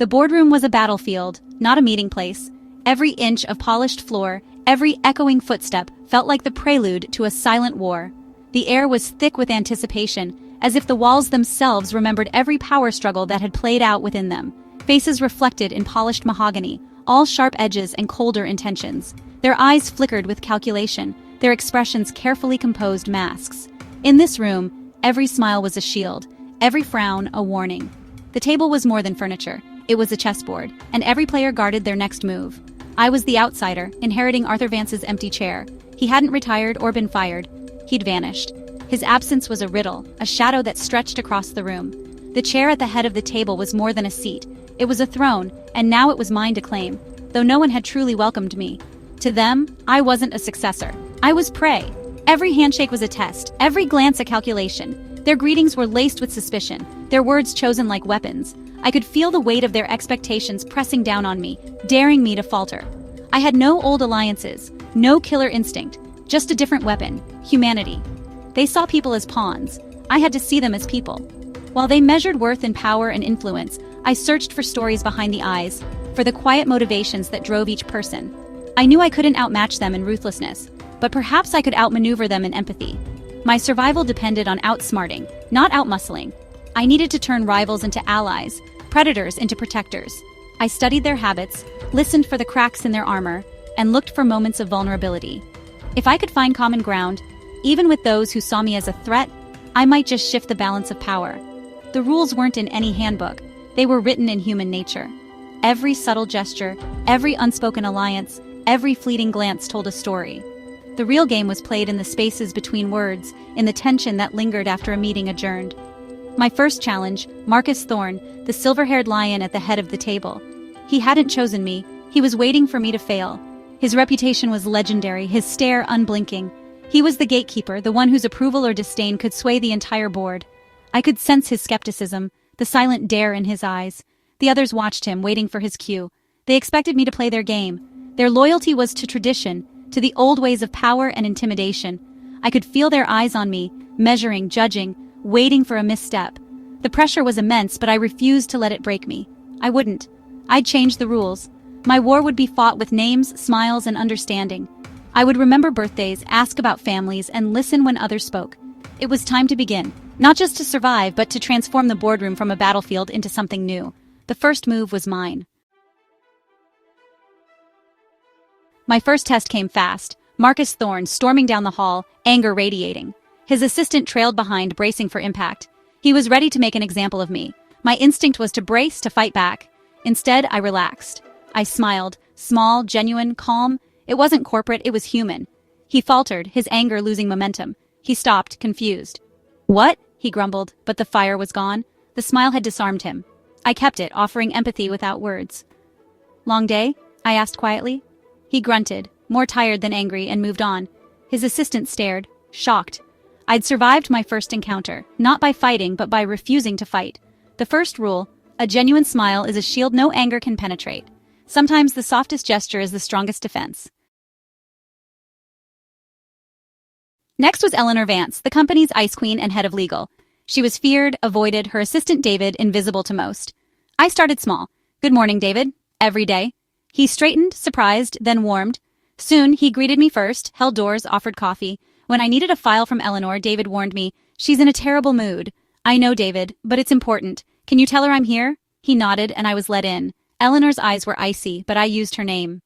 The boardroom was a battlefield, not a meeting place. Every inch of polished floor, every echoing footstep felt like the prelude to a silent war. The air was thick with anticipation, as if the walls themselves remembered every power struggle that had played out within them. Faces reflected in polished mahogany, all sharp edges and colder intentions. Their eyes flickered with calculation, their expressions carefully composed masks. In this room, every smile was a shield, every frown a warning. The table was more than furniture. It was a chessboard, and every player guarded their next move. I was the outsider, inheriting Arthur Vance's empty chair. He hadn't retired or been fired. He'd vanished. His absence was a riddle, a shadow that stretched across the room. The chair at the head of the table was more than a seat. It was a throne, and now it was mine to claim, though no one had truly welcomed me. To them, I wasn't a successor. I was prey. Every handshake was a test, every glance a calculation. Their greetings were laced with suspicion, their words chosen like weapons. I could feel the weight of their expectations pressing down on me, daring me to falter. I had no old alliances, no killer instinct, just a different weapon, humanity. They saw people as pawns. I had to see them as people. While they measured worth in power and influence, I searched for stories behind the eyes, for the quiet motivations that drove each person. I knew I couldn't outmatch them in ruthlessness, but perhaps I could outmaneuver them in empathy. My survival depended on outsmarting, not outmuscling. I needed to turn rivals into allies, predators into protectors. I studied their habits, listened for the cracks in their armor, and looked for moments of vulnerability. If I could find common ground, even with those who saw me as a threat, I might just shift the balance of power. The rules weren't in any handbook. They were written in human nature. Every subtle gesture, every unspoken alliance, every fleeting glance told a story. The real game was played in the spaces between words, in the tension that lingered after a meeting adjourned. My first challenge, Marcus Thorne, the silver-haired lion at the head of the table. He hadn't chosen me. He was waiting for me to fail. His reputation was legendary, his stare unblinking. He was the gatekeeper, the one whose approval or disdain could sway the entire board. I could sense his skepticism, the silent dare in his eyes. The others watched him, waiting for his cue. They expected me to play their game. Their loyalty was to tradition, to the old ways of power and intimidation. I could feel their eyes on me, measuring, judging, waiting for a misstep. The pressure was immense, but I refused to let it break me. I wouldn't. I'd change the rules. My war would be fought with names, smiles, and understanding. I would remember birthdays, ask about families, and listen when others spoke. It was time to begin, not just to survive, but to transform the boardroom from a battlefield into something new. The first move was mine. My first test came fast. Marcus Thorne storming down the hall, anger radiating. His assistant trailed behind, bracing for impact. He was ready to make an example of me. My instinct was to brace, to fight back. Instead, I relaxed. I smiled, small, genuine, calm. It wasn't corporate, it was human. He faltered, his anger losing momentum. He stopped, confused. "What?" he grumbled, but the fire was gone. The smile had disarmed him. I kept it, offering empathy without words. "Long day?" I asked quietly. He grunted, more tired than angry, and moved on. His assistant stared, shocked. I'd survived my first encounter, not by fighting, but by refusing to fight. The first rule, a genuine smile is a shield no anger can penetrate. Sometimes the softest gesture is the strongest defense. Next was Eleanor Vance, the company's ice queen and head of legal. She was feared, avoided, her assistant David invisible to most. I started small. "Good morning, David." Every day. He straightened, surprised, then warmed. Soon, he greeted me first, held doors, offered coffee. When I needed a file from Eleanor, David warned me, "She's in a terrible mood." "I know, David, but it's important. Can you tell her I'm here?" He nodded, and I was let in. Eleanor's eyes were icy, but I used her name.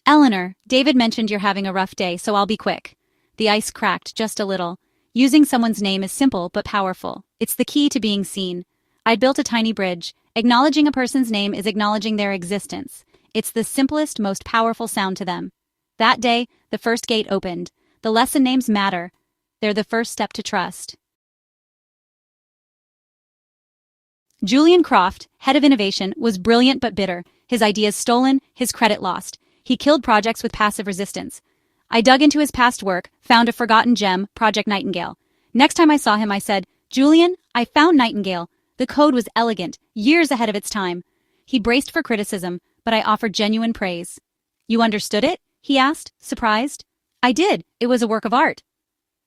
"Eleanor, David mentioned you're having a rough day, so I'll be quick." The ice cracked just a little. Using someone's name is simple but powerful. It's the key to being seen. I'd built a tiny bridge. Acknowledging a person's name is acknowledging their existence. It's the simplest, most powerful sound to them. That day, the first gate opened. The lesson names matter. They're the first step to trust. Julian Croft, head of innovation, was brilliant but bitter. His ideas stolen, his credit lost. He killed projects with passive resistance. I dug into his past work, found a forgotten gem, Project Nightingale. Next time I saw him, I said, "Julian, I found Nightingale." The code was elegant, years ahead of its time. He braced for criticism, but I offered genuine praise. "You understood it?" he asked, surprised. "I did. It was a work of art."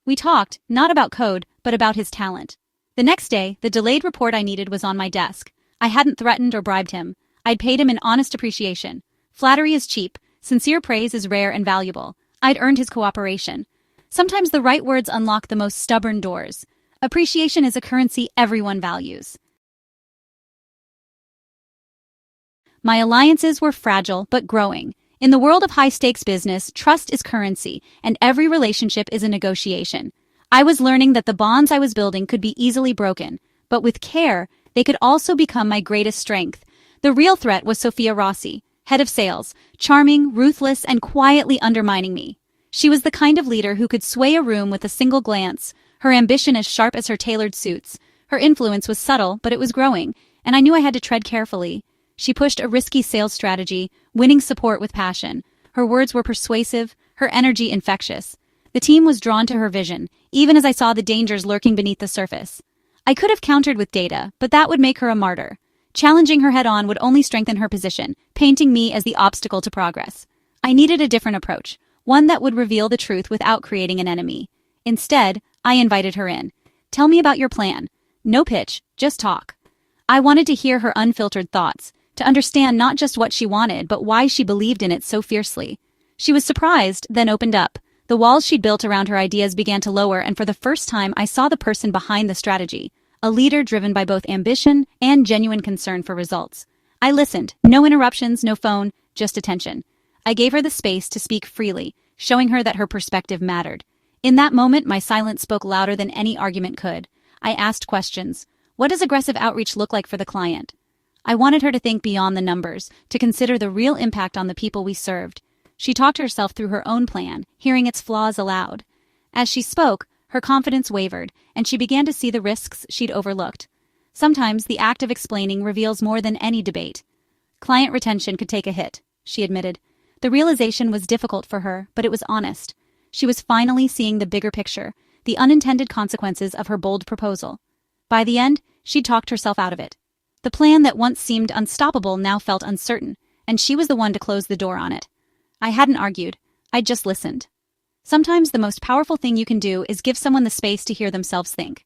We talked, not about code, but about his talent. The next day, the delayed report I needed was on my desk. I hadn't threatened or bribed him. I'd paid him in honest appreciation. Flattery is cheap, sincere praise is rare and valuable. I'd earned his cooperation. Sometimes the right words unlock the most stubborn doors. Appreciation is a currency everyone values. My alliances were fragile but growing. In the world of high-stakes business, trust is currency, and every relationship is a negotiation. I was learning that the bonds I was building could be easily broken, but with care, they could also become my greatest strength. The real threat was Sophia Rossi, head of sales, charming, ruthless, and quietly undermining me. She was the kind of leader who could sway a room with a single glance, her ambition as sharp as her tailored suits. Her influence was subtle, but it was growing, and I knew I had to tread carefully. She pushed a risky sales strategy, winning support with passion. Her words were persuasive, her energy infectious. The team was drawn to her vision, even as I saw the dangers lurking beneath the surface. I could have countered with data, but that would make her a martyr. Challenging her head-on would only strengthen her position, painting me as the obstacle to progress. I needed a different approach, one that would reveal the truth without creating an enemy. Instead, I invited her in. "Tell me about your plan." No pitch, just talk. I wanted to hear her unfiltered thoughts, to understand not just what she wanted, but why she believed in it so fiercely. She was surprised, then opened up. The walls she'd built around her ideas began to lower, and for the first time I saw the person behind the strategy, a leader driven by both ambition and genuine concern for results. I listened, no interruptions, no phone, just attention. I gave her the space to speak freely, showing her that her perspective mattered. In that moment, my silence spoke louder than any argument could. I asked questions. What does aggressive outreach look like for the client? I wanted her to think beyond the numbers, to consider the real impact on the people we served. She talked herself through her own plan, hearing its flaws aloud. As she spoke, her confidence wavered, and she began to see the risks she'd overlooked. Sometimes the act of explaining reveals more than any debate. Client retention could take a hit, she admitted. The realization was difficult for her, but it was honest. She was finally seeing the bigger picture, the unintended consequences of her bold proposal. By the end, she'd talked herself out of it. The plan that once seemed unstoppable now felt uncertain, and she was the one to close the door on it. I hadn't argued. I'd just listened. Sometimes the most powerful thing you can do is give someone the space to hear themselves think.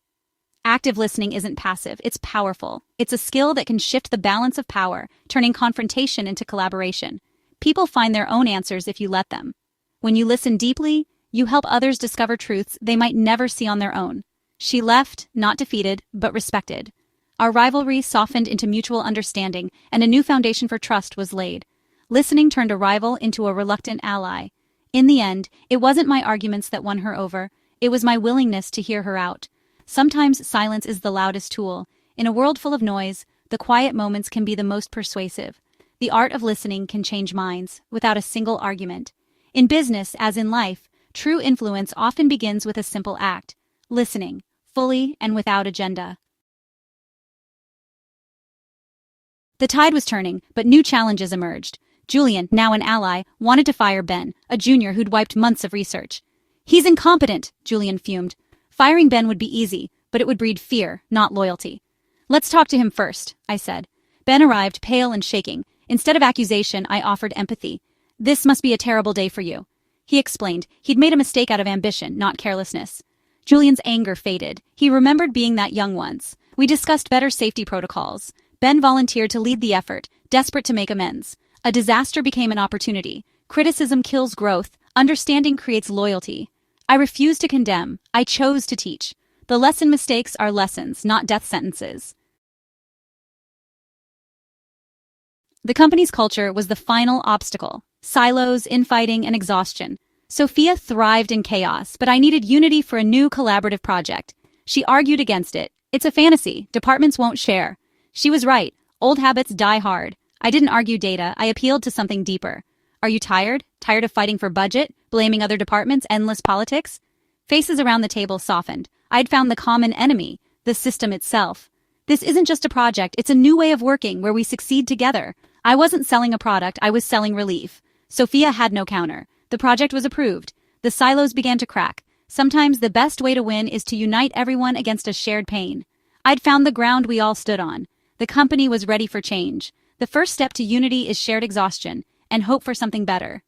Active listening isn't passive, it's powerful. It's a skill that can shift the balance of power, turning confrontation into collaboration. People find their own answers if you let them. When you listen deeply, you help others discover truths they might never see on their own. She left, not defeated, but respected. Our rivalry softened into mutual understanding, and a new foundation for trust was laid. Listening turned a rival into a reluctant ally. In the end, it wasn't my arguments that won her over, it was my willingness to hear her out. Sometimes silence is the loudest tool. In a world full of noise, the quiet moments can be the most persuasive. The art of listening can change minds, without a single argument. In business, as in life, true influence often begins with a simple act: listening, fully and without agenda. The tide was turning, but new challenges emerged. Julian, now an ally, wanted to fire Ben, a junior who'd wiped months of research. "He's incompetent," Julian fumed. Firing Ben would be easy, but it would breed fear, not loyalty. "Let's talk to him first," I said. Ben arrived, pale and shaking. Instead of accusation, I offered empathy. "This must be a terrible day for you." He explained. He'd made a mistake out of ambition, not carelessness. Julian's anger faded. He remembered being that young once. We discussed better safety protocols. Ben volunteered to lead the effort, desperate to make amends. A disaster became an opportunity. Criticism kills growth. Understanding creates loyalty. I refused to condemn. I chose to teach. The lesson mistakes are lessons, not death sentences. The company's culture was the final obstacle. Silos, infighting, and exhaustion. Sophia thrived in chaos, but I needed unity for a new collaborative project. She argued against it. "It's a fantasy. Departments won't share." She was right. Old habits die hard. I didn't argue data. I appealed to something deeper. "Are you tired? Tired of fighting for budget? Blaming other departments? Endless politics?" Faces around the table softened. I'd found the common enemy, the system itself. This isn't just a project, it's a new way of working where we succeed together. I wasn't selling a product, I was selling relief. Sophia had no counter. The project was approved. The silos began to crack. Sometimes the best way to win is to unite everyone against a shared pain. I'd found the ground we all stood on. The company was ready for change. The first step to unity is shared exhaustion and hope for something better.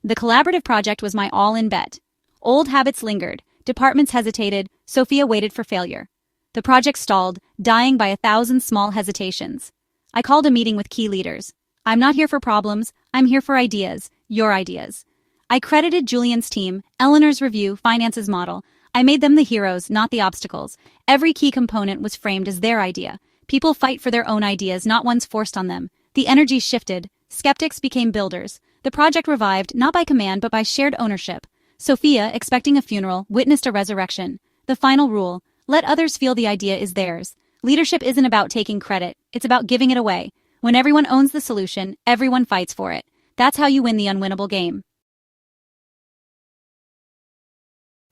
The collaborative project was my all-in bet. Old habits lingered. Departments hesitated. Sophia waited for failure. The project stalled, dying by 1,000 small hesitations. I called a meeting with key leaders. I'm not here for problems, I'm here for ideas, your ideas. I credited Julian's team, Eleanor's review, finance's model. I made them the heroes, not the obstacles. Every key component was framed as their idea. People fight for their own ideas, not ones forced on them. The energy shifted. Skeptics became builders. The project revived, not by command but by shared ownership. Sophia, expecting a funeral, witnessed a resurrection. The final rule: let others feel the idea is theirs. Leadership isn't about taking credit, it's about giving it away. When everyone owns the solution, everyone fights for it. That's how you win the unwinnable game.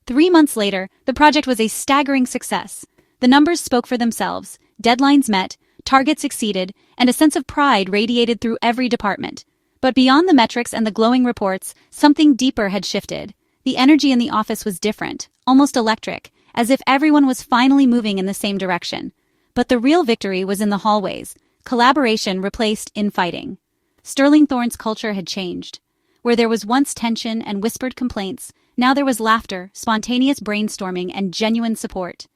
3 months later, the project was a staggering success. The numbers spoke for themselves, deadlines met, targets exceeded, and a sense of pride radiated through every department. But beyond the metrics and the glowing reports, something deeper had shifted. The energy in the office was different, almost electric, as if everyone was finally moving in the same direction. But the real victory was in the hallways. Collaboration replaced infighting. Sterling Thorne's culture had changed. Where there was once tension and whispered complaints, now there was laughter, spontaneous brainstorming, and genuine support.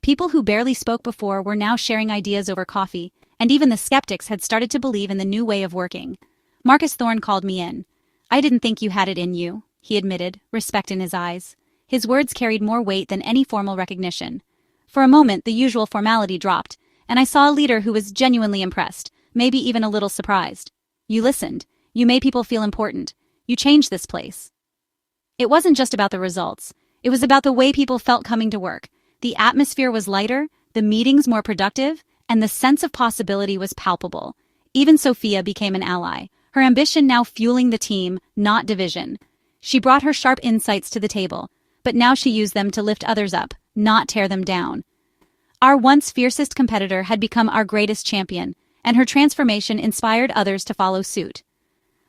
People who barely spoke before were now sharing ideas over coffee, and even the skeptics had started to believe in the new way of working. Marcus Thorne called me in. I didn't think you had it in you, he admitted, respect in his eyes. His words carried more weight than any formal recognition. For a moment, the usual formality dropped, and I saw a leader who was genuinely impressed, maybe even a little surprised. You listened. You made people feel important. You changed this place. It wasn't just about the results. It was about the way people felt coming to work. The atmosphere was lighter, the meetings more productive, and the sense of possibility was palpable. Even Sophia became an ally, her ambition now fueling the team, not division. She brought her sharp insights to the table, but now she used them to lift others up, not tear them down. Our once fiercest competitor had become our greatest champion, and her transformation inspired others to follow suit.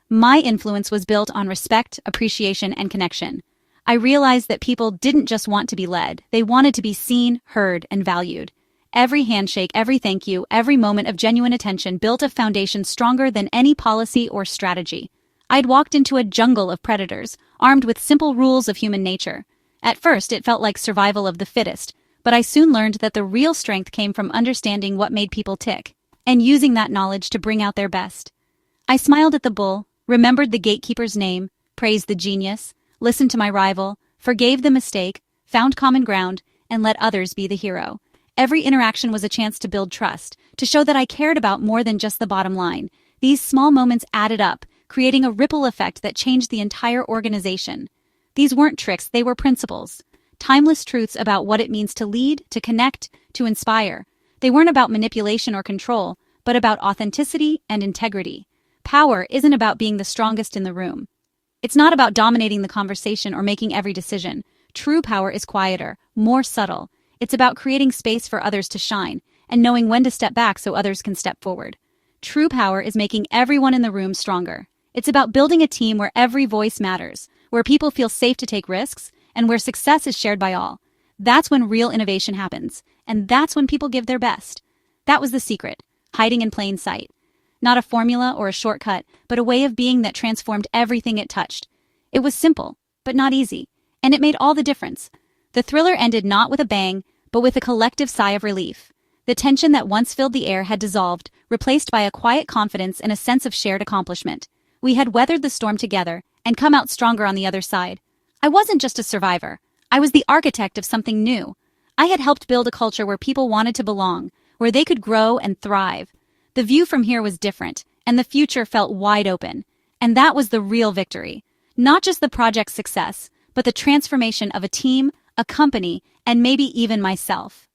My influence was built on respect, appreciation, and connection. I realized that people didn't just want to be led, they wanted to be seen, heard, and valued. Every handshake, every thank you, every moment of genuine attention built a foundation stronger than any policy or strategy. I'd walked into a jungle of predators, armed with simple rules of human nature. At first, it felt like survival of the fittest, but I soon learned that the real strength came from understanding what made people tick, and using that knowledge to bring out their best. I smiled at the bull, remembered the gatekeeper's name, praised the genius, listened to my rival, forgave the mistake, found common ground, and let others be the hero. Every interaction was a chance to build trust, to show that I cared about more than just the bottom line. These small moments added up, creating a ripple effect that changed the entire organization. These weren't tricks, they were principles. Timeless truths about what it means to lead, to connect, to inspire. They weren't about manipulation or control, but about authenticity and integrity. Power isn't about being the strongest in the room. It's not about dominating the conversation or making every decision. True power is quieter, more subtle. It's about creating space for others to shine, and knowing when to step back so others can step forward. True power is making everyone in the room stronger. It's about building a team where every voice matters, where people feel safe to take risks, and where success is shared by all. That's when real innovation happens, and that's when people give their best. That was the secret, hiding in plain sight. Not a formula or a shortcut, but a way of being that transformed everything it touched. It was simple, but not easy, and it made all the difference. The thriller ended not with a bang, but with a collective sigh of relief. The tension that once filled the air had dissolved, replaced by a quiet confidence and a sense of shared accomplishment. We had weathered the storm together, and come out stronger on the other side. I wasn't just a survivor. I was the architect of something new. I had helped build a culture where people wanted to belong, where they could grow and thrive. The view from here was different, and the future felt wide open. And that was the real victory. Not just the project's success, but the transformation of a team, a company, and maybe even myself.